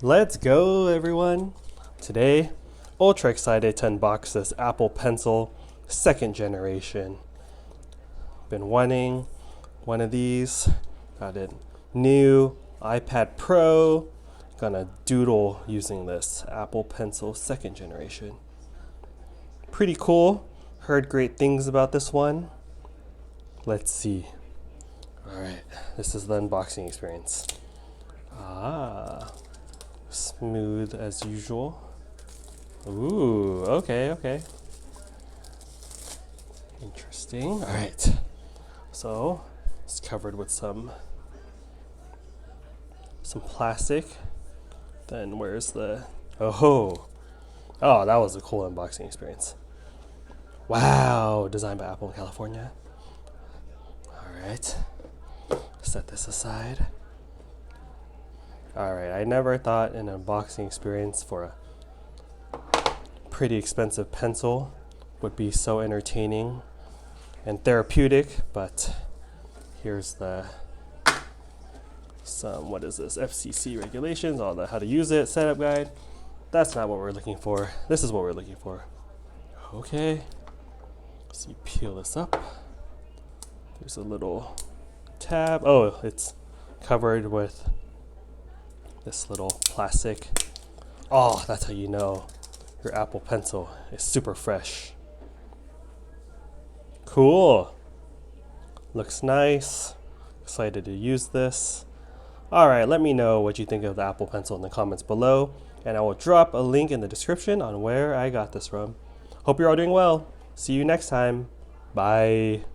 Let's go, everyone. Today, ultra excited to unbox this Apple Pencil second generation. Been wanting one of these. Got it new iPad Pro. Gonna doodle using this Apple Pencil second generation. Pretty cool. Heard great things about this one. Let's see. Alright, this is the unboxing experience. Smooth as usual. Ooh, okay. Interesting. All right. So it's covered with some plastic. Then where's the oh that was a cool unboxing experience. Wow, designed by Apple in California. All right. Set this aside. Alright, I never thought an unboxing experience for a pretty expensive pencil would be so entertaining and therapeutic, but here's what is this, FCC regulations, all the how to use it, setup guide. That's not what we're looking for. This is what we're looking for. Okay, so you peel this up. There's a little tab. Oh, it's covered with this little plastic. Oh, that's how you know your Apple Pencil is super fresh. Cool. Looks nice. Excited to use this. All right, let me know what you think of the Apple Pencil in the comments below, and I will drop a link in the description on where I got this from. Hope you're all doing well. See you next time. Bye.